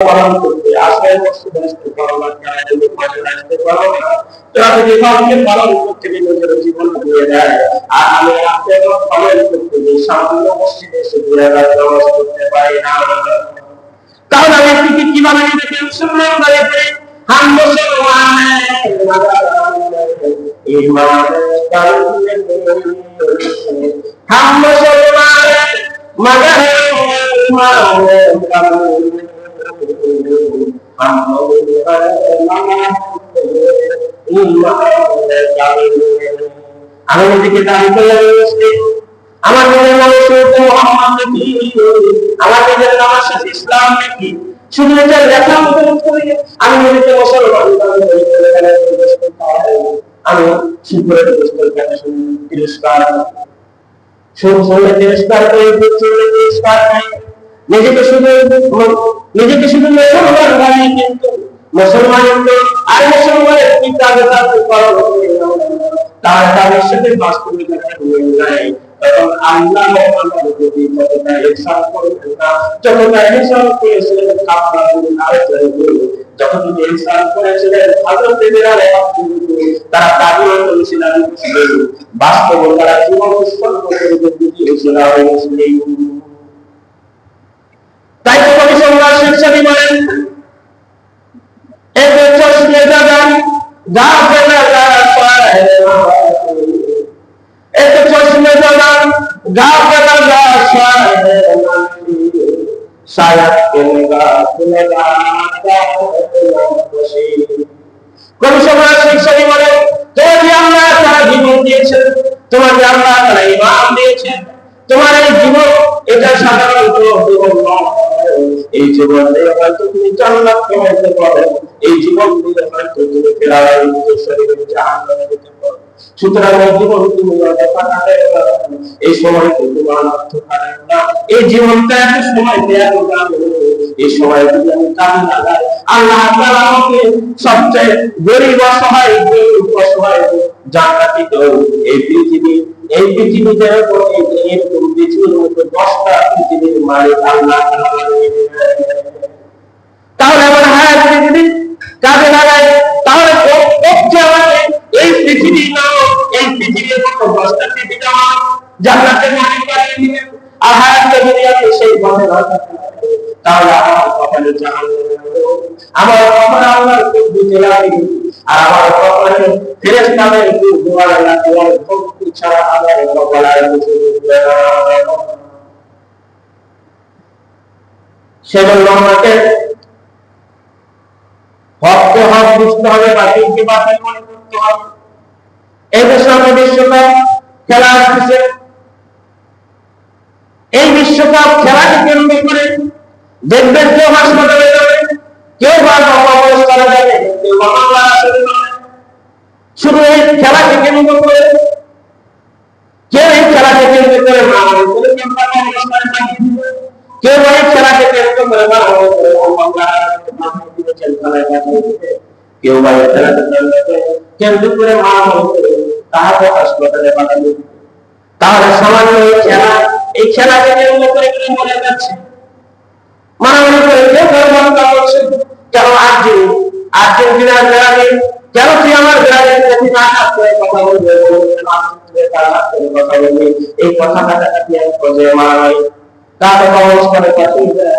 পালন করতে আসলে মসজিদে আসতে পারো না, মাঝে আসতে পারো না, তারা যদি পালনকে পালন করতে নিজের জীবন দিয়ে দেয়। আর আমি রাতে পালন করতে গিয়ে সামান্য মসজিদে এসে ঘুরে নামাজ করতে পারি না, তাহলে আমি কি কিভাবে নিজেকে মুসলমান বানাতে? हम मुसलमान हैं ईमान करने हम मुसलमान हैं मगर ईमान करने हम আমি নিজেকে দাবি করে মুসলিম, আমার নিজের নাম শুধু মোহাম্মদ নবী, আমার নিজের নাম শেখ ইসলাম নাকি শুধু এটা লেখা মতো করি আমি নিজেকে মুসলমান আমি শিবপুরের তিরস্কার তিরস্কার করে তিরস্কার নাই, নিজেকে শুধু মুসলমান ভাবি, কিন্তু মুসলমান আর মুসলমানের কি কাজে তার তাদের সাথে বাস্তবিকতা নাই। তখন আল্লাহ যতটা ইহসান করবেন না, যতটা ইহসান করেছিলেন যখন ইহসান করেছিলেন হযরত বিলাল তারা দাবি করেছিলেন বাস্তবে তারা জীবন উৎসর্গ করে দিয়েছিল মুসলিম। তাই তো কবি সম্রাট শেখ সাদি বলেন এক চশমে জাগান গাফে লাগা পায় एक चश्मे जबान गाफे लगा शायद के निगाह लगा कवि सम्राट শেখ সাদি বলেন তোমাকে আল্লাহ তাআলা জীবন দিয়েছেন, তোমাকে আল্লাহ তাআলা ঈমান দিয়েছেন, তোমার এই জীবন এটা সাধারণত জীবন নয়, এই জীবন দিয়ে হয়তো তুমি জান্নাত পেতে পারো, এই জীবন দিয়ে হয়তো তুমি ফেরাউনের শরীরে জাহান্নামে যেতে পারো। সুতরাং এই জীবন তুমি কাটাতে এই সময় তোমার অর্থ কাটাবে না, এই জীবনটা একটা সময় দেয়া হবে, এই সময় যদি আমি কাজে লাগাই আল্লাহ তাআলা আমাকে সবচেয়ে গরীব অসহায় জান্নাতি দাও। এই পৃথিবীতে এরকম পৃথিবীর মতো 10টা পৃথিবীর মালিক আল্লাহ তাআলা। তাহলে আমার হায়াত পৃথিবী কাজে লাগাই, তাহলে পক্ষে আমাকে এই পৃথিবী নাও, এই পৃথিবীর মতো 10টা পৃথিবী আমার জান্নাতের মালিক বানিয়ে দিবেন। আর হায়াতটা যদি আমি সেই পথে না থাকি তাহলে আমার কপালে জাহান্নাম, আমার কপালে আল্লাহর কুদরত লাগবে, আর আমার কপালে ফেরেশতাদের দোয়া লাগবে, ভক্তি ছাড়া আমার কপালে আর কিছু হবে না। সেজন্য আমাকে হককে হক বুঝতে হবে, বাতিলকে বাতিল মনে করতে হবে। এই দেশে বিশ্বকাপ খেলা আসছে, এই বিশ্বকাপ খেলাকে কেন্দ্র করে দেখবেন কেউ হাসপাতালে যাবে, কেউ বা অবস্থানে যাবে, কেউ শুধু এই খেলাকে কেন্দ্র করে কেউ এই খেলাকে কেন্দ্র করে কেউ এই খেলাকে কেন্দ্র করে কেউ বা এই খেলাকে কেন্দ্র করে তাহাকে হাসপাতালে পাঠাবে। তাহলে সামান্য এই খেলাকে কেন্দ্র করে মনে যাচ্ছে মানামানি করে কেউ গর্বটা করছে, কেন আর্জেন্টিনার গ্রামে কেন তুই আমার গ্রামের প্রতি না আসলে কথা বলবে, কথা বলবে, এই কথাটা কি এক পর্যায়ে মানামানি, তারপর অবস্থানে পাঠিয়ে দেয়,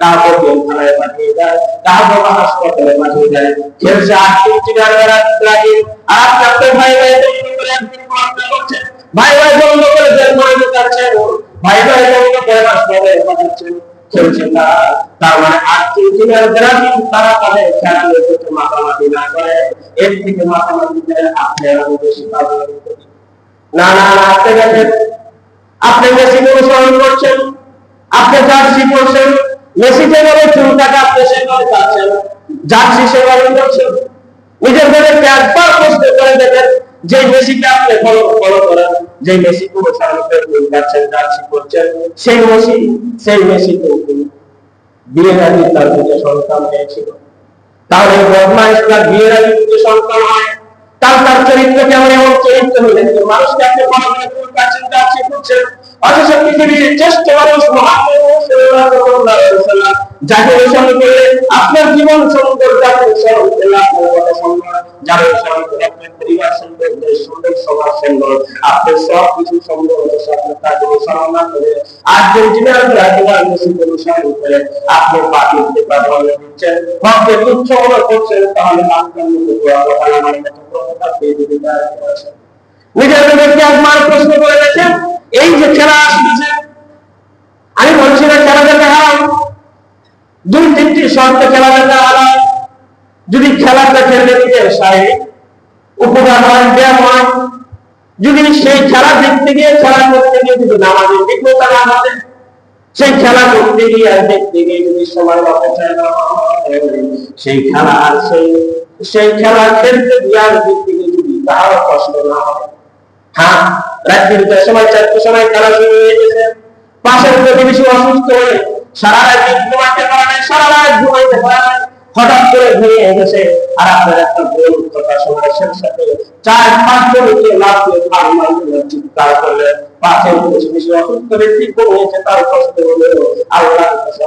তারপর থানায় পাঠিয়ে দেয়, তারপর হাসপাতালে পাঠিয়ে দেয়। খেলছে আর্জেন্টিনার গ্রামে আর আপনার ভাই ভাই করছে, ভাই ভাই বন্ধ করে দেন মাইনে যাচ্ছে, ভাই ভাই বন্ধ করে হাসপাতালে পাঠাচ্ছেন, খেলছে না। তার মানে আর্জেন্টিনার গ্রামে তারা তাদের খেলাধুলার প্রতি মাতামাতি না করে, এর থেকে মাতামাতি করে আপনি আরো বেশি পাবেন না। না না আপনি দেখেন, আপনি মেসি অনুসরণ করছেন, আপনি জার্সি পরছেন, মেসি যেভাবে চুলটাকে আপনি সেভাবে চাচ্ছেন, জার্সি সেভাবে করছেন, নিজের মধ্যে একবার প্রশ্ন করে দেখেন যে মেসিকে আপনি ফলো করেন, যে মেসি অনুসরণ করে যাচ্ছেন, জার্সি পরছেন, সেই মেসি তো বিয়ের আগে তার দুটো সন্তান হয়েছিল। তাহলে বদমাইশরা বিয়ের আগে দুটো সন্তান হয়, তার চরিত্র কেমন? এমন চরিত্র হলে মানুষকে আপনি ফলো করে যাচ্ছেন, জার্সি পরছেন, অথচ পৃথিবীর শ্রেষ্ঠ মানুষ মুহাম্মদ সাল্লাল্লাহু আলাইহি ওয়াসাল্লাম যাকে অনুসরণ করলে আপনার জীবন সুন্দর, যাকে অনুসরণ করলে আপনার কথা সুন্দর, যাকে অনুসরণ করলে আপনার পরিবার সুন্দর, দেশ সুন্দর, সমাজ সুন্দর, আপনার সব কিছু সুন্দর হচ্ছে। আপনার তাকে অনুসরণ না করে আর্জেন্টিনার ব্রাজিলের মেসি অনুসরণ করে আপনি বাকি পারফরম্যান্স দিচ্ছেন, ভাবতে তুচ্ছ মনে করছেন, তাহলে আপনার মুখে দোয়া কথা আমার কাছে প্রতিটা পেয়ে দিতে পারে। নিজের নিজেকে একবার প্রশ্ন করে দেখেন, এই যে খেলা আসছে, আমি বলছি না খেলা দেখা হারাম, দুই তিনটি শর্তে খেলা দেখা হারাম। যদি খেলাটা খেলতে গিয়ে শারীরিক উপকার হয়, ব্যায়াম হয়, যদি সেই খেলা দেখতে গিয়ে খেলা করতে গিয়ে যদি নামাজের বিঘ্নতা না হবে, সেই খেলা করতে গিয়ে আর দেখতে গিয়ে যদি সময় অপচয় না হয়, সেই খেলা আর সেই খেলা খেলতে গিয়ে আর দেখতে গিয়ে যদি তারও কষ্ট না হয়। হ্যাঁ, রাত্রি 2টার সময় 4টার সময় খেলা শুরু হয়ে গেছে, পাশের প্রতিবেশী অসুস্থ হয়ে সারা রাত ঘুমাইতে পারে না, সারা রাত ঘুমাইতে পারে না, হঠাৎ করে ঘুমিয়ে গেছে, আর আপনার একটা ভুল কথা শোনার সাথে সাথে 4-5 জনকে লাভ দিয়ে চিৎকার করলে পাশের প্রতিবেশী অসুস্থ ব্যক্তি ঘুমিয়েছে, তার কষ্ট হলে আল্লাহর কাছে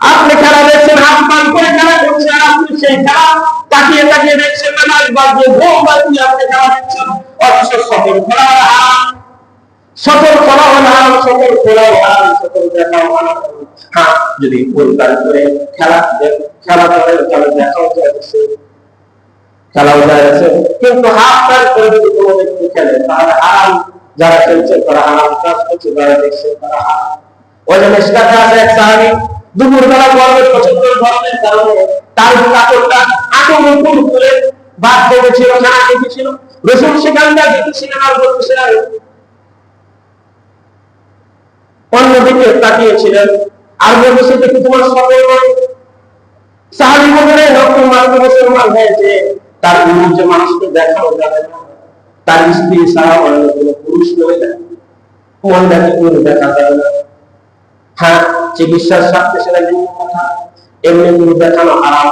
আপনি খেলা দেখছেন, হাত পান করে খেলা করছেন, আপনি সেই খেলা তাকিয়ে তাকিয়ে দেখছেন, নামাজ বাদ দিয়ে ঘুম বাদ দিয়ে আপনি খেলা দেখছেন, অথচ সকল খেলা হারাম, সকল খেলা হারাম, সকল খেলা হারাম, সকল দেখা হারাম। হ্যাঁ, যদি পরিবার করে খেলা করে তাহলে দেখাও যাচ্ছে, খেলাও যাচ্ছে, কিন্তু হাত পান করে যদি কোনো ব্যক্তি খেলে তাহলে হারাম। যারা খেলছে তারা হারাম কাজ করছে, যারা দেখছে তারা হারাম। ওই যে মিশকাতে আছে এক সাহাবী, দুপুরবেলা গরমের প্রচন্ড গরমের কারণে তার কাপড়টা আটক করে বাদ করেছিল, না দেখেছিল, রসুল সেখানটা দেখেছিলেন আর বলতেছিলেন, অন্যদিকে তাকিয়েছিলেন আর বলতেছে দেখি তোমার সকল সাহাবী বলে রকম মাত্র মুসলমান হয়েছে, তার যে মানুষকে দেখাও যাবে না, তার স্ত্রী ছাড়া অন্য কোনো পুরুষ হয়ে যায়, মহিলাকে কোনো দেখা যাবে না। হ্যাঁ, চিকিৎসার স্বার্থে সেটা ভিন্ন কথা, এমনি কোনো দেখানো হারাম।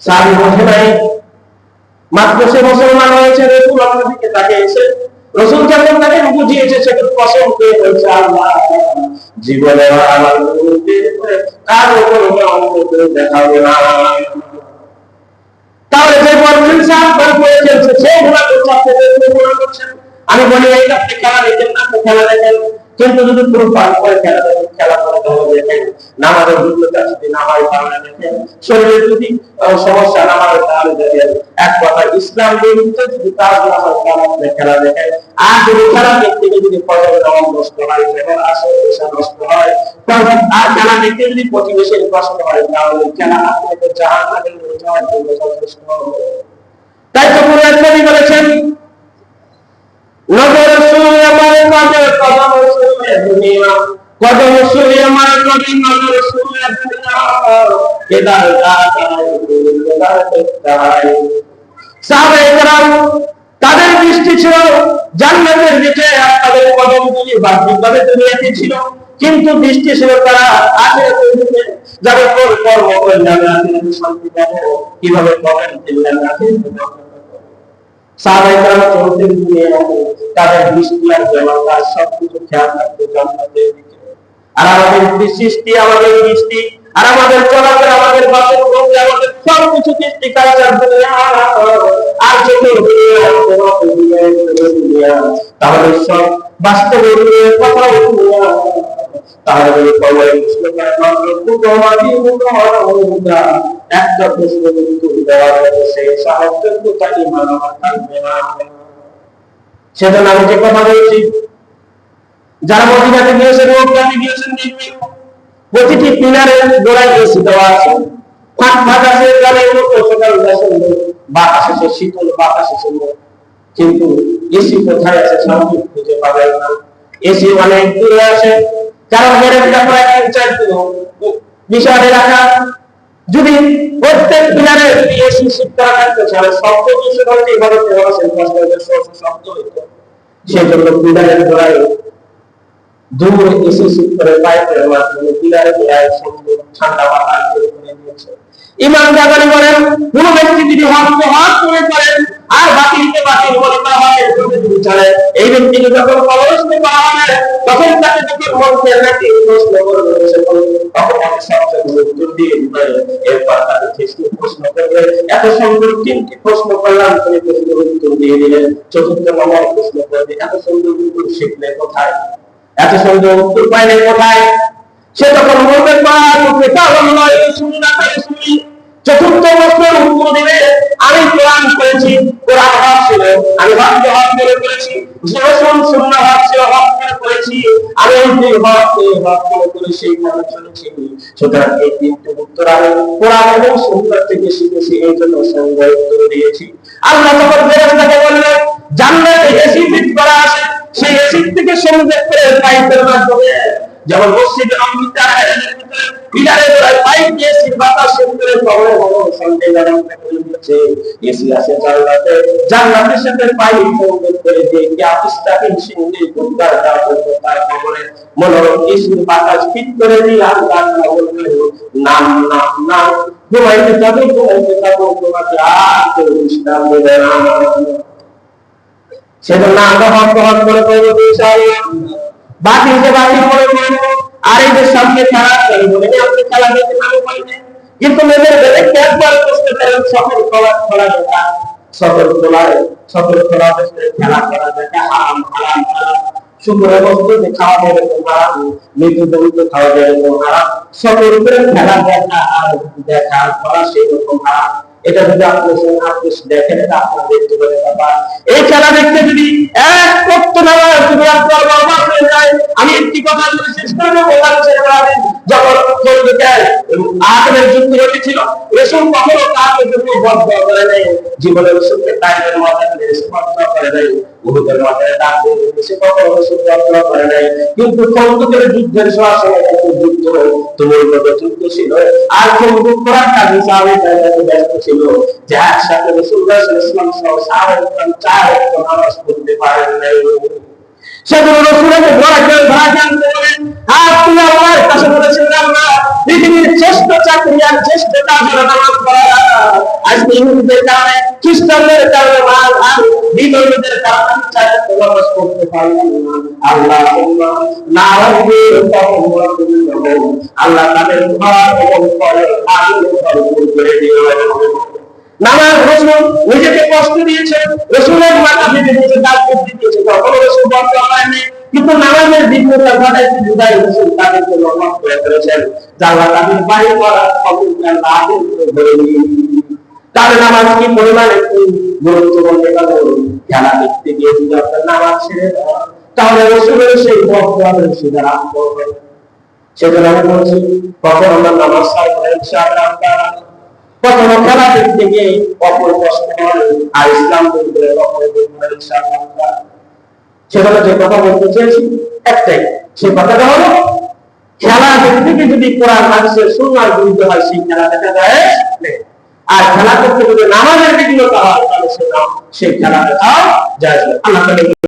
সাহাবী বোঝে নাই, মাত্র সে মুসলমান হয়েছে, রসুল আপনার দিকে তাকিয়েছে, রসুল যখন তাকে বুঝিয়েছে সেটা কসম করে বলছে, আল্লাহ জীবনে আমার কার উপরে অঙ্ক করে দেখাবে না। তাহলে যে বলছেন সাহাব করে চলছে, সে গুণা করছে। আমি বলি এই আপনি খেলা দেখেন না, আপনি খেলা দেখেন, কিন্তু যদি পুরো পান করে খেলা দেখেন, খেলা করে দেখেন, নামাজের দুর্বলতা যদি নামাজ তাহলে দেখেন, শরীরের যদি সমস্যা নামাজ তাহলে দেখেন, এক কথা ইসলাম বিরুদ্ধে যদি কাজ না হয় তাহলে আপনি খেলা দেখেন। আর যদি খেলা দেখতে যদি ফজরের নামাজ নষ্ট হয়, যখন আসর পেশা নষ্ট হয়, আর খেলা দেখতে যদি প্রতিবেশীর কষ্ট হয়, তাহলে খেলা আপনাকে জাহান্নামে নিয়ে যাওয়ার জন্য যথেষ্ট। তাই তো পুরো নবী বলেছেন, নজর শুনে আমার কাজে কদম শুনে দুনিয়া, কদম শুনে আমার কদম নজর শুনে দুনিয়া, কেদার দাতায় কেদার দেখতায়। সাহাবায়ে কেরাম তাদের দৃষ্টি ছিল জান্নাতের দিকে, আর তাদের কদমগুলি বাহ্যিকভাবে দুনিয়াতে ছিল, কিন্তু দৃষ্টি ছিল তারা আখিরাতের দিকে, যারা কর্ম করে যাবে আখিরাতে শান্তি পাবে। কিভাবে করেন দিলেন আখিরাতে সাহাবায়ে কেরাম চলতেন দুনিয়াতে, তাদের দৃষ্টি আর জবাব সবকিছু খেয়াল রাখতে জান্নাতের দিকে। আর আমাদের দৃষ্টি, আমাদের দৃষ্টি আর আমাদের চলাফেরা, আমাদের বাসন ভঙ্গি, আমাদের সবকিছু দৃষ্টি কালচার দুনিয়া আর যদি দুনিয়া, তাহলে সব বাস্তবে কথা দুনিয়া, তাহলে কবরে মুসলমান মাত্র কুটমাদি মুখা একটা প্রশ্ন উত্তর দেওয়া যাবে, সেই সাহায্য তাই ইমান থাকবে না। সেজন্য আমি যে কথা বলছি, যারা মদিনাতে গিয়েছেন, মক্কাতে গিয়েছেন, দেখবেন প্রতিটি পিলারের গোড়ায় এসি দেওয়া আছে, ফাঁক আছে, গানের মতো সকাল বাতাস এসে শীতল বাতাস এসে, কিন্তু এসি কোথায় আছে শান্তি খুঁজে পাবেন না। এসি অনেক দূরে আছে, কারণ মেরেটা প্রায় 3-4 কিলো বিষয়ে রাখা। যদি প্রত্যেক পিলারে এসি শিফট করা থাকতো, তাহলে শব্দ দূষণ হতে এভাবে শব্দ হইতো। সেই জন্য পিলারের গোড়ায় দূর এসি শিফট করে পাইপের মাধ্যমে পিলারের গোড়ায় ঠান্ডা বাতাস করে দিয়েছে। ইমাম গাজালি বলেন, কোন ব্যক্তি যদি হককে হক মনে করেন আর বাতিলকে বাতিল মনে করা হয় যদি চলে, এই ব্যক্তিকে যখন প্রশ্ন করা হবে তখন তাকে যদি বলতে নাকি প্রশ্ন করবে তখন তাকে সবচেয়ে উত্তর দিয়ে দিবে। এরপর তাকে প্রশ্ন করবে, এত সুন্দর তিনটি প্রশ্ন করলাম, তুমি প্রশ্নের উত্তর দিয়ে দিলেন। চতুর্থ নম্বর প্রশ্ন করবে, এত সুন্দর উত্তর শিখলে কোথায়, এত সুন্দর উত্তর পাইলে কোথায়? সে তখন বলবে চতুর্থ প্রশ্নের উত্তর দিবে, আমি কোরআন করেছি, কোরআন হক ছিল, আমি হককে হক মনে করেছি, যে রাসূল সুন্নাহ হক ছিল, হক মনে করেছি, আমি যে হককে হক মনে করে সেই কথা শুনেছি। সুতরাং এই তিনটি উত্তর আমি কোরআন এবং সুন্নাহ থেকে শিখেছি, এই জন্য সুন্দর উত্তর দিয়েছি। আল্লাহ তখন ফেরেশতাকে বললেন, জান্নাতে এসি ফিট করা আছে, সেই এসি থেকে সমুদ্রের পাইপের মাধ্যমে, যেমন মসজিদে নববীতে পিলারে গোড়ায় পাইপ দিয়ে বাতাস করে কবরে ভবন সন্দেহ জানাতে বলেছে। এসি আছে জান্নাতে, জান্নাতের সাথে পাইপ সংযোগ করে দিয়ে কি আপিস্তাকে সিন্ধি কুত্তার দাও তার কবরে মনোরম এসি বাতাস ফিট করে দিয়ে আল্লাহ বলবে, নাম নাম নাম, ঘুমাইতে যাবে ঘুমাইতে যাবো, তোমাকে আর কেউ ইসলাম দেবে না। সেজন্য আমরা হক হক করে করবো ইনশাআল্লাহ, বাতিলকে বাতিল করে করবো। আর এই যে সামনে খেলা খেলবো, আপনি খেলা দেখতে নামে বলবে, কিন্তু মেয়েদের বেলে একবার করতে পারেন সকল খেলা খেলা দেখা, সকল খেলা খেলা খেলা দেখা হারাম হারাম হারাম, শুকরের বস্তু যে খাওয়া যাবে হারাম, মৃত্যু জমিতে খাওয়া যাবে হারাম, সকল করে খেলা দেখা আর দেখা করা সেই রকম হারাম। এটা যদি আপনি দেখেন, এটা আপনার দেখতে পারে বাবা, এই খেলা দেখতে যদি এক পক্ষ নামাজ যদি আপনার বাবা হয়ে যায়। আমি একটি কথা বলে শেষ করবো, যখন আগুনের যুদ্ধ হয়েছিল, রাসূল কখনো কাউকে জন্য বদদোয়া করে নাই, জীবনের রাসূলকে তাইয়ের ময়দানে স্পর্শ করে নাই, উহুদের ময়দানে ডাক দিয়ে সে কখনো রাসূল বদদোয়া করে নাই। কিন্তু খন্দকের যুদ্ধের সময় যুদ্ধ তুমুলগত যুদ্ধ ছিল, আর খন্দক করার কাজে সাহাবীরা ব্যস্ত ছিল, যে একসাথে রাসূলুল্লাহ সাল্লাল্লাহু আলাইহি ওয়াসাল্লাম সহ সাহাবায়ে চার ওয়াক্ত নামাজ পড়তে পারেন নাই। সেগুলো রাসূলকে ধরাকে বলেন, আপনি আল্লাহর কাছে বলেছেন, আল্লাহ পৃথিবীর শ্রেষ্ঠ চাকরি আর শ্রেষ্ঠ কাজ হলো নামাজ পড়া। আজকে ইহুদিদের কারণে, খ্রিস্টানদের কারণে, আর বিধর্মীদের কারণে চাই নামাজ পড়তে পারি না। আল্লাহ আল্লাহ তাদের ঘর এবং ফলের আগুন ভরপুর করে দিও। নামাজ রাসূল নিজেকে কষ্ট দিয়েছে, রাসূলের মাথা ফেটে দিয়েছে, দাঁত ফেটে দিয়েছে, কখনো রাসূল বদদোয়া করেননি, কিন্তু নামাজের দিকটা ঘটাইতে জুদাই রাসূল তাদেরকে রহমত করে করেছেন, আল্লাহ তাদের বাড়ি করা ক্ষমতা লাভের ধরে নিয়ে। তাহলে নামাজ কি পরিমাণ একটু গুরুত্বপূর্ণ? খেলা দেখতে গিয়ে যদি আপনার নামাজ ছেড়ে দেওয়া, তাহলে রাসূলের সেই বদদোয়ার সুযোগ আপনি করবেন। সেজন্য আমি বলছি, কখন আমরা নামাজ ছাড়বো না ইনশাআল্লাহ। কখনো খেলা দেখতে গিয়ে অপর কষ্ট হয়, আর ইসলাম বলতে কখনো দেখবো না ইনশাআল্লাহ। সেখানে যে কথা বলতে চেয়েছি একটাই, সেই কথাটা হলো, খেলা দেখতে গিয়ে যদি কোরআন হাদিসের সুন্নাহর বিরুদ্ধে হয়, সেই খেলা দেখা যায়। আর খেলা করতে যদি নামাজের বিঘ্নতা হয়, তাহলে সেই খেলা দেখাও যায়। আল্লাহ